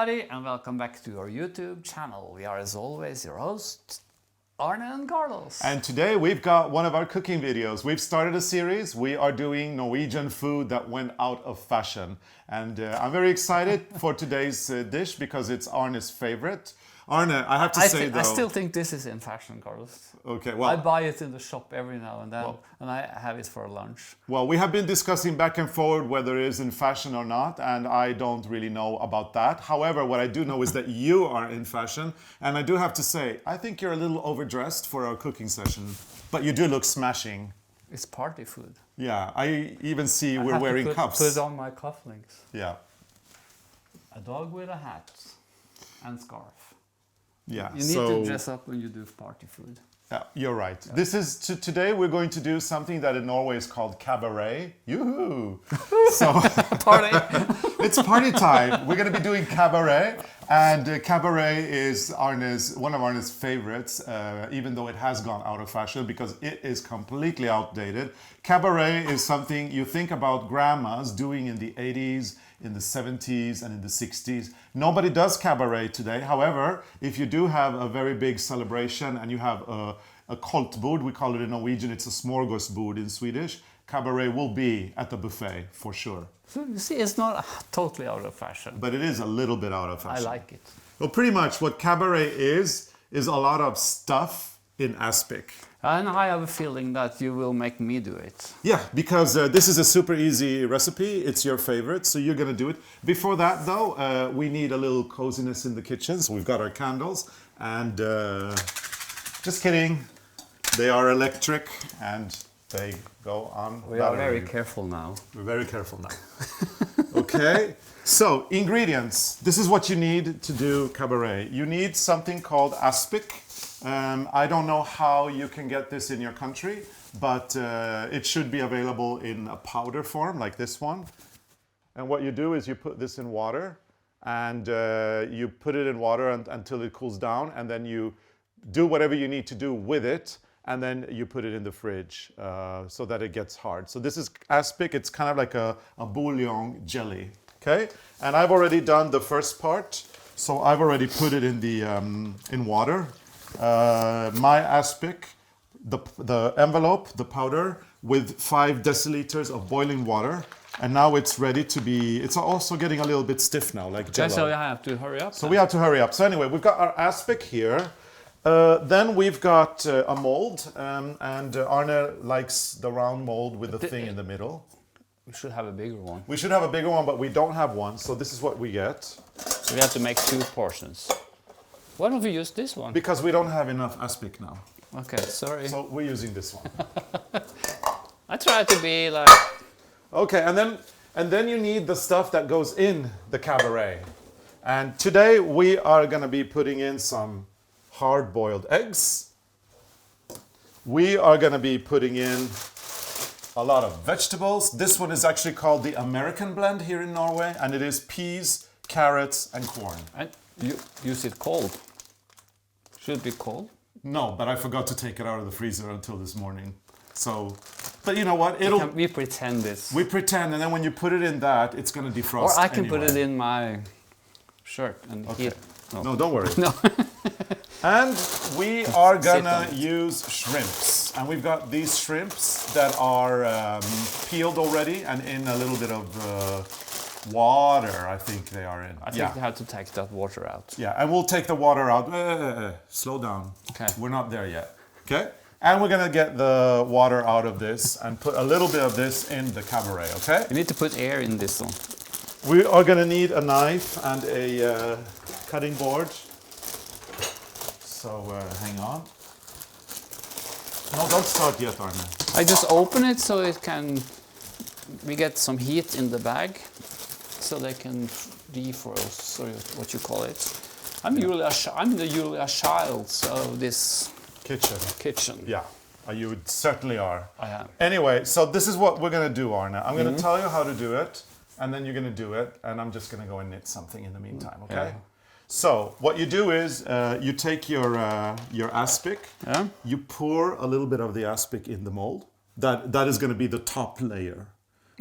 everybody, and welcome back to our YouTube channel. We are, as always, your hosts, Arne and Carlos. And today we've got one of our cooking videos. We've started a series. We are doing Norwegian food that went out of fashion. And I'm very excited for today's dish because it's Arne's favorite. Arne, I have to say though... I still think this is in fashion, Carlos. Okay, well... I buy it in the shop every now and then, and I have it for lunch. Well, we have been discussing back and forward whether it is in fashion or not, and I don't really know about that. However, what I do know is that you are in fashion, and I do have to say, I think you're a little overdressed for our cooking session, but you do look smashing. It's party food. Yeah, I even see we're wearing cuffs. Put on my cufflinks. Yeah. A dog with a hat and scarf. Yeah. You need to dress up when you do party food. Yeah, you're right. Yeah. This is today we're going to do something that in Norway is called cabaret. Yoo-hoo! So party. It's party time. We're going to be doing cabaret, and cabaret is one of Arne's favorites, even though it has gone out of fashion because it is completely outdated. Cabaret is something you think about grandmas doing in the 80s, in the 70s, and in the 60s. Nobody does cabaret today. However, if you do have a very big celebration and you have a koldtbord, we call it in Norwegian, it's a smorgasbord in Swedish, cabaret will be at the buffet for sure. So you see, it's not totally out of fashion. But it is a little bit out of fashion. I like it. Well, pretty much what cabaret is a lot of stuff in aspic. And I have a feeling that you will make me do it. Yeah, because this is a super easy recipe. It's your favorite, so you're going to do it. Before that, though, we need a little coziness in the kitchen. So we've got our candles. And just kidding. They are electric and they go on. We are very careful now. We're very careful now. Okay. So, ingredients. This is what you need to do cabaret. You need something called aspic. I don't know how you can get this in your country, but it should be available in a powder form like this one. And what you do is you put this in water, and you put it in water until it cools down, and then you do whatever you need to do with it, and then you put it in the fridge so that it gets hard. So this is aspic. It's kind of like a bouillon jelly. Okay, and I've already done the first part, so I've already put it in the in water. My aspic, the envelope, the powder, with 5 deciliters of boiling water, and now it's ready to be. It's also getting a little bit stiff now, like Jello. So I have to hurry up. So we have to hurry up. So anyway, we've got our aspic here. Then we've got a mold, and Arne likes the round mold with the thing in the middle. We should have a bigger one. We should have a bigger one, but we don't have one, so this is what we get. So we have to make 2 portions. Why don't we use this one? Because we don't have enough aspic now. Okay, sorry. So we're using this one. I try to be like... Okay, and then you need the stuff that goes in the cabaret. And today we are going to be putting in some hard-boiled eggs. We are going to be putting in a lot of vegetables. This one is actually called the American blend here in Norway, and it is peas, carrots, and corn. And you use it cold. Should it be cold? No, but I forgot to take it out of the freezer until this morning. So, but you know what? We pretend this. We pretend, and then when you put it in that, it's going to defrost. Or I can anyway. put it in my shirt and heat. No, don't worry. No. And we are gonna use shrimps, and we've got these shrimps that are peeled already and in a little bit of water. I think they are in. I think you have to take that water out. Yeah, and we'll take the water out. Slow down. Okay. We're not there yet. Okay. And we're gonna get the water out of this and put a little bit of this in the cabaret. Okay. You need to put air in this one. We are gonna need a knife and a cutting board. So hang on. No, don't start yet, Arne. I just open it so we get some heat in the bag, so they can defrost, sorry, what you call it. I'm the Julia Childs of this kitchen. Yeah, you certainly are. I am. Anyway, so this is what we're gonna do, Arne. I'm gonna tell you how to do it, and then you're gonna do it, and I'm just gonna go and knit something in the meantime, okay? Yeah. So what you do is you take your aspic, you pour a little bit of the aspic in the mold. That is going to be the top layer.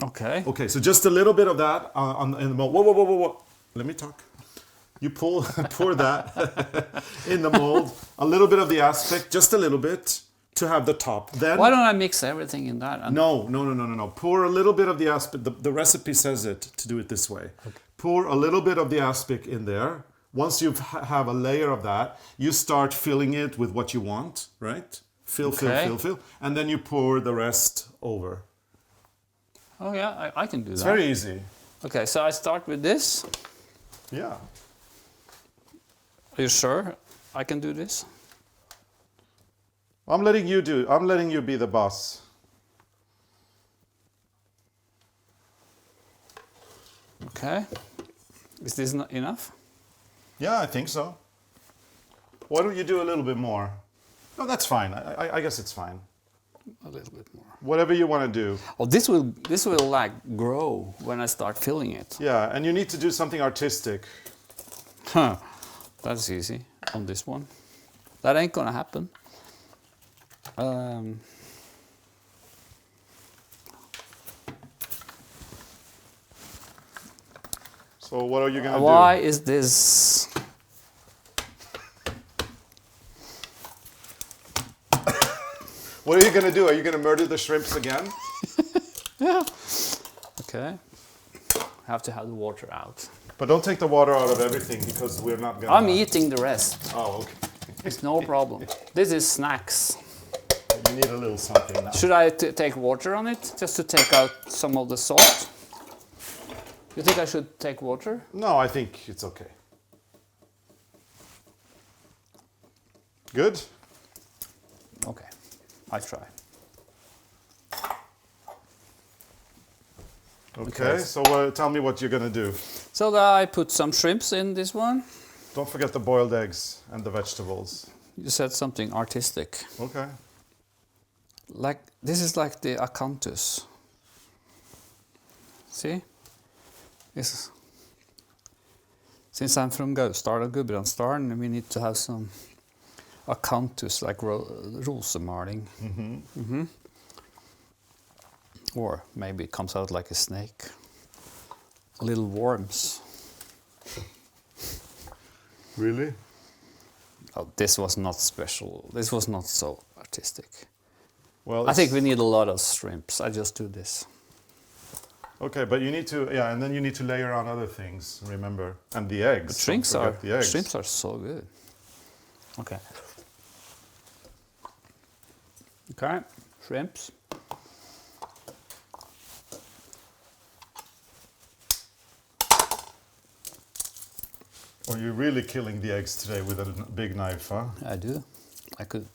Okay. Okay, so just a little bit of that in the mold. Whoa. Let me talk. You pour that in the mold. A little bit of the aspic, just a little bit, to have the top. Then Why don't I mix everything in that? no. Pour a little bit of the aspic. The recipe says it to do it this way. Okay. Pour a little bit of the aspic in there. Once you have a layer of that, you start filling it with what you want, right? Fill, and then you pour the rest over. Oh yeah, I can do that. It's very easy. Okay, so I start with this. Yeah. Are you sure I can do this? I'm letting you be the boss. Okay. Is this not enough? Yeah, I think so. Why don't you do a little bit more? No, that's fine. I guess it's fine. A little bit more. Whatever you want to do. Oh, this will like grow when I start filling it. Yeah, and you need to do something artistic. Huh. That's easy on this one. That ain't gonna happen. So what are you gonna do? Why is this? What are you gonna do? Are you gonna murder the shrimps again? Yeah. Okay. Have to have the water out. But don't take the water out of everything because we're not gonna... I'm eating the rest. Oh, okay. It's no problem. This is snacks. You need a little something now. Should I take water on it just to take out some of the salt? You think I should take water? No, I think it's okay. Good? Okay, I try. Okay, so tell me what you're gonna do. So I put some shrimps in this one. Don't forget the boiled eggs and the vegetables. You said something artistic. Okay. Like, this is like the acanthus. See? This, since I'm from Gausdal, Gudbrandsdalen, we need to have some acanthus, like rosemaling. Or maybe it comes out like a snake. Little worms. Really? Oh, this was not special. This was not so artistic. Well, I think we need a lot of shrimps. I just do this. Okay, but you need to, yeah, and then you need to layer on other things, remember. And the eggs. But shrimps Don't forget the eggs. shrimps are so good. Okay. Okay, shrimps. Or you're really killing the eggs today with a big knife, huh? I do. I could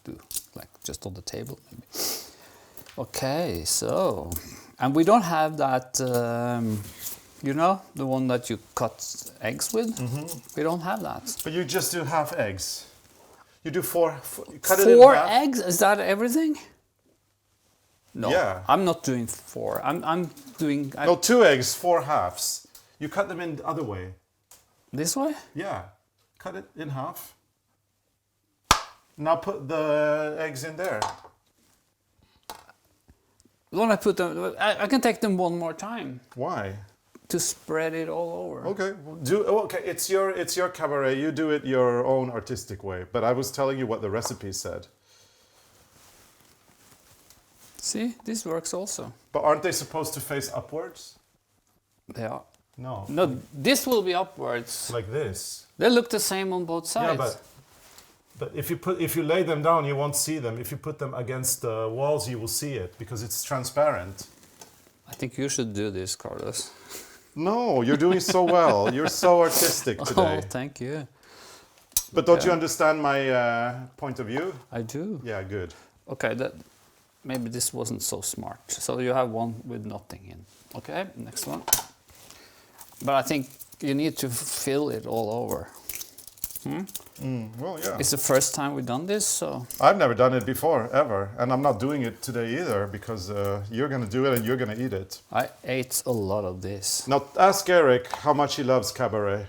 do like just on the table maybe. Okay, so, and we don't have that, you know, the one that you cut eggs with. We don't have that. But you just do half eggs. You do cut it in Four half. eggs? Is that everything? No, Yeah. I'm not doing four. I'm doing No, 2 eggs, 4 halves. You cut them in the other way. this way. Yeah, cut it in half. Now put the eggs in there. When I put them, I can take them one more time Why? to spread it all over. Okay, okay. It's your cabaret. You do it your own artistic way. But I was telling you what the recipe said. See, this works also. But aren't they supposed to face upwards? They are. No. No, this will be upwards. Like this. They look the same on both sides. Yeah, but if you lay them down, you won't see them. If you put them against the walls, you will see it because it's transparent. I think you should do this, Carlos. No, you're doing so well. You're so artistic today. Oh, thank you. But don't you understand my point of view? I do. Yeah, good. Okay, maybe this wasn't so smart. So you have one with nothing in. Okay, next one. But I think you need to fill it all over. Well, yeah. It's the first time we've done this, so... I've never done it before, ever. And I'm not doing it today either because you're going to do it and you're going to eat it. I ate a lot of this. Now, ask Eric how much he loves cabaret.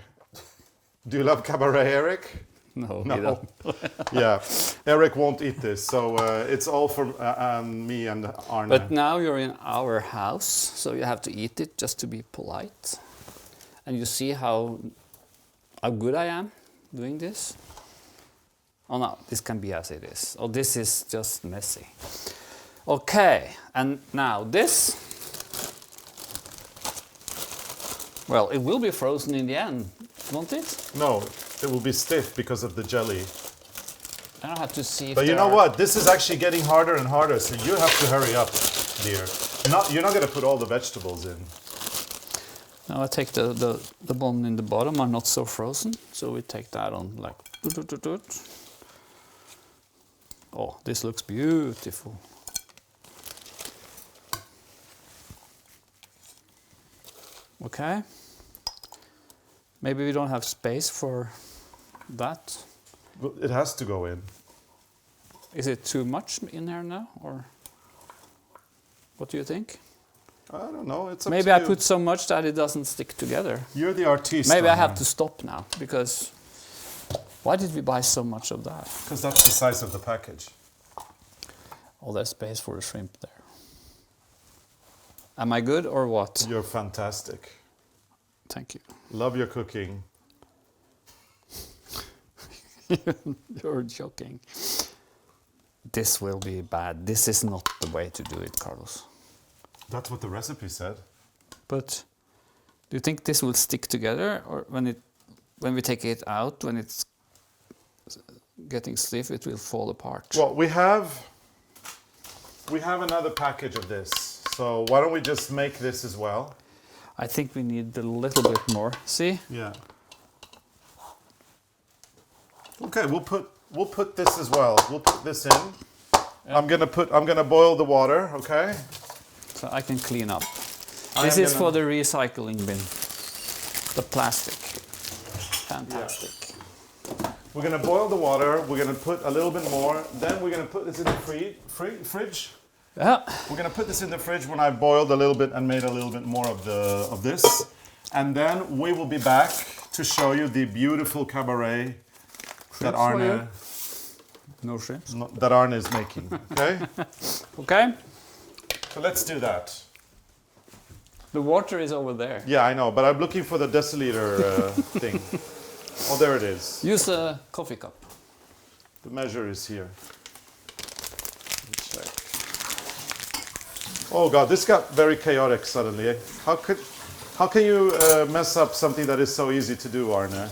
Do you love cabaret, Eric? No, No. you don't. Yeah, Eric won't eat this, so it's all for me and Arne. But now you're in our house, so you have to eat it just to be polite. And you see how how good I am doing this. Oh no, this can be as it is. Oh, this is just messy. Okay, and now this. Well, it will be frozen in the end, won't it? No, it will be stiff because of the jelly. I don't have to see if But you there know are- what? This is actually getting harder and harder, so you have to hurry up, dear. You're not going to put all the vegetables in. Now I take the bone in the bottom are not so frozen, so we take that on like. Oh, this looks beautiful. Okay. Maybe we don't have space for that. Well, it has to go in. Is it too much in there now, or what do you think? I don't know. It's up Maybe to I you. put so much that it doesn't stick together. You're the artiste. Maybe I have to stop now, because why did we buy so much of that? Because that's the size of the package. Oh, there's space for the shrimp there. Am I good or what? You're fantastic. Thank you. Love your cooking. You're joking. This will be bad. This is not the way to do it, Carlos. That's what the recipe said. But do you think this will stick together, or when we take it out, when it's getting stiff, it will fall apart? Well, we have another package of this. So why don't we just make this as well? I think we need a little bit more. See? Yeah. Okay, we'll put this as well. We'll put this in. Yeah. I'm gonna boil the water, okay? So I can clean up. I This am is gonna- for the recycling bin. The plastic. Fantastic. We're gonna boil the water, we're gonna put a little bit more, then we're gonna put this in the fridge. Yeah. We're gonna put this in the fridge when I boiled a little bit and made a little bit more of this. And then we will be back to show you the beautiful cabaret that Shrimps for you. Arne, No shrimps. that Arne is making, okay? Okay. So let's do that. The water is over there. Yeah, I know, but I'm looking for the deciliter thing. Oh, there it is. Use a coffee cup. The measure is here. Let me check. Oh God, this got very chaotic suddenly. How can you mess up something that is so easy to do, Arne?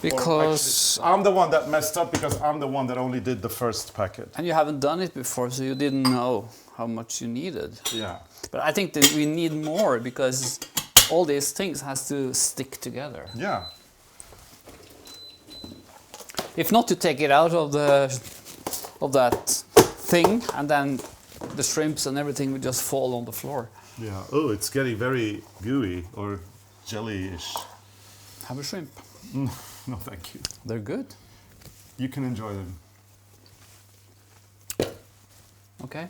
Because I'm the one that messed up because I'm the one that only did the first packet. and you haven't done it before, so you didn't know how much you needed. Yeah. But I think that we need more because all these things has to stick together. Yeah. If not, to take it out of that thing, and then the shrimps and everything would just fall on the floor. Yeah. Oh, it's getting very gooey or jelly-ish. Have a shrimp. No, thank you. They're good. You can enjoy them. Okay.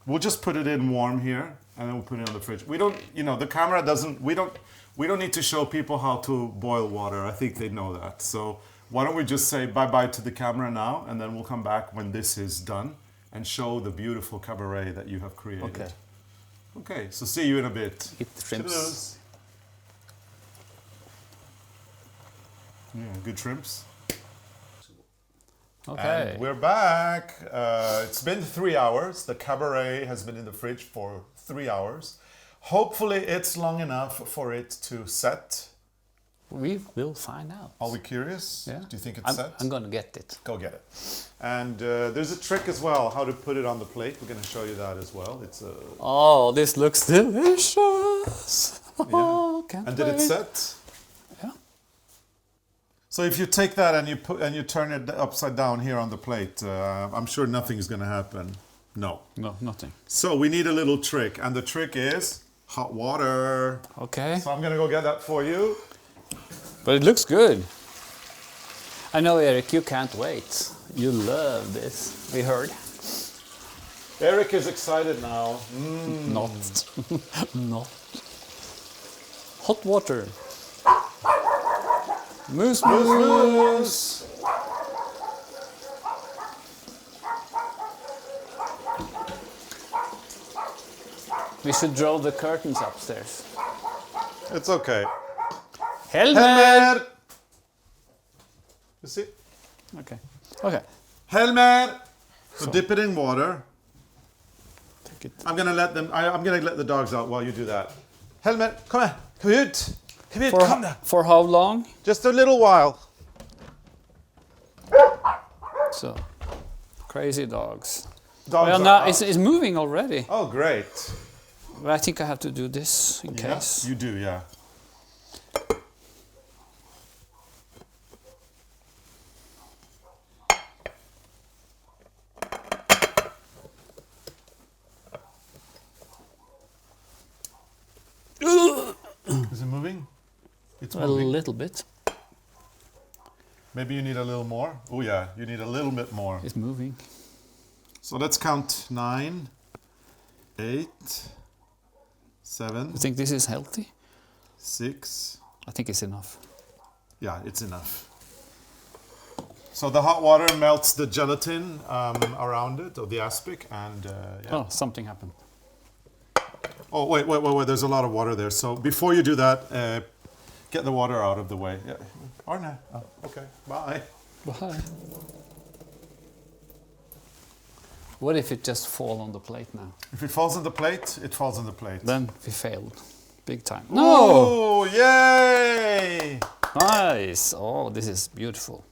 We'll just put it in warm here, and then we'll put it on the fridge. We don't, the camera doesn't. We don't need to show people how to boil water. I think they know that. So why don't we just say bye-bye to the camera now, and then we'll come back when this is done and show the beautiful cabaret that you have created. Okay. Okay. So see you in a bit. Eat the shrimps. Toodles. Yeah, good shrimps. Okay. And we're back. It's been 3 hours. The cabaret has been in the fridge for 3 hours. Hopefully it's long enough for it to set. We will find out. Are we curious? Yeah. Do you think it's set? I'm gonna get it. Go get it. And there's a trick as well, how to put it on the plate. We're going to show you that as well. It's a... Oh, this looks delicious. Oh, can't And did it wait. set? Yeah. So if you take that and you turn it upside down here on the plate, I'm sure nothing's going to happen. No. No, nothing. So we need a little trick, and the trick is hot water. Okay. So I'm gonna go get that for you. But it looks good. I know, Eric, you can't wait. You love this. We heard. Eric is excited now. Not. Not. Hot water. Moose, moose, moose. We should draw the curtains upstairs. It's okay. Helmer! Helmer! You see? Okay. Okay. Helmer! So dip it in water. Take it. I'm gonna let them. I'm gonna let the dogs out while you do that. Helmer, come here. Come ut. Come ut. Come down. For how long? Just a little while. So, crazy dogs. Dogs Well, are now out. it's moving already. Oh, great. But I think I have to do this in Yeah, case. you do, yeah. Is it moving? It's A moving. little bit. Maybe you need a little more. Oh yeah, you need a little bit more. It's moving. So let's count 9, 8, 7, You think this is healthy? 6. I think it's enough. Yeah, it's enough. So the hot water melts the gelatin around it, or the aspic, and yeah. Oh, something happened. Oh, wait, there's a lot of water there. So before you do that, get the water out of the way. Yeah. Arne. Oh, okay, bye. Bye. What if it just fall on the plate now? If it falls on the plate, it falls on the plate. Then we failed. Big time. Oh, yay! Nice. Oh, this is beautiful.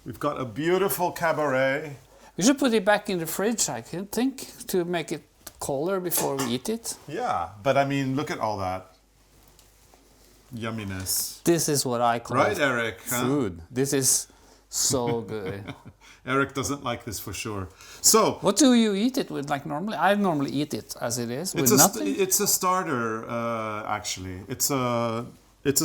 We've got a beautiful cabaret. We should put it back in the fridge, I think, to make it colder before we eat it. Yeah, but I mean, look at all that yumminess. This is what I call Right, Eric? Huh? food. This is so good. Eric doesn't like this for sure. So, What do you eat it with, like normally? I normally eat it as it is, with it's nothing. it's a starter, actually. It's a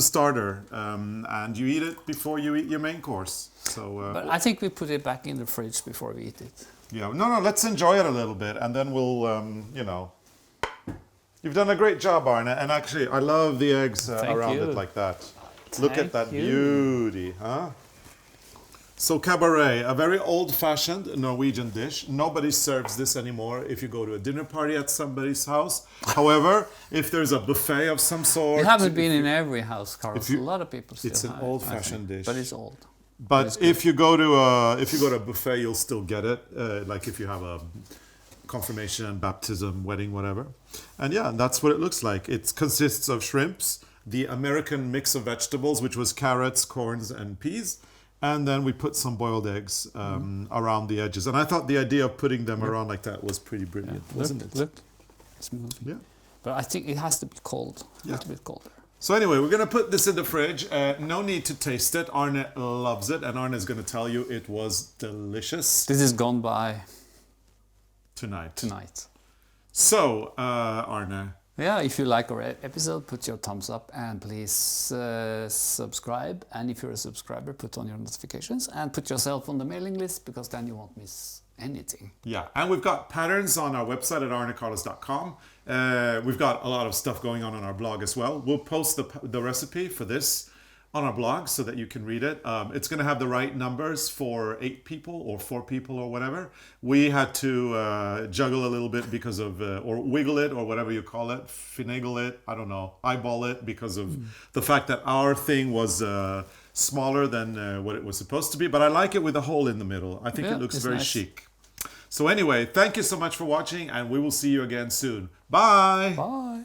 starter, and you eat it before you eat your main course. So, But I think we put it back in the fridge before we eat it. yeah, no, let's enjoy it a little bit, and then we'll, you know. You've done a great job, Arne, and actually, I love the eggs Thank around you. it like that. Look at Thank that you. beauty, huh? So cabaret, a very old-fashioned Norwegian dish. Nobody serves this anymore if you go to a dinner party at somebody's house. However, if there's a buffet of some sort... It hasn't been in every house, Carlos. you- A lot of people still it's an have it, I old-fashioned think. dish. But it's old. But if you go to a buffet, you'll still get it. Like if you have a confirmation, baptism, wedding, whatever. And yeah, that's what it looks like. It consists of shrimps, the American mix of vegetables, which was carrots, corns, and peas. And then we put some boiled eggs around the edges. And I thought the idea of putting them around like that was pretty brilliant, wasn't it? Look, it's moving. Yeah. But I think it has to be cold, a Yeah. little bit colder. So anyway, we're going to put this in the fridge. No need to taste it. Arne loves it. And Arne is going to tell you it was delicious This is gone by tonight. So, Arne, Yeah, if you like our episode, put your thumbs up and please subscribe. And if you're a subscriber, put on your notifications and put yourself on the mailing list because then you won't miss anything. yeah, and we've got patterns on our website at arnecarlos.com. We've got a lot of stuff going on our blog as well. We'll post the recipe for this on our blog so that you can read it. It's going to have the right numbers for 8 people or 4 people or whatever. We had to juggle a little bit because of, or wiggle it or whatever you call it, finagle it, I don't know, eyeball it because of the fact that our thing was smaller than what it was supposed to be. But I like it with a hole in the middle. I think Yeah, it looks it's very nice. chic. So anyway, thank you so much for watching and we will see you again soon. Bye! Bye!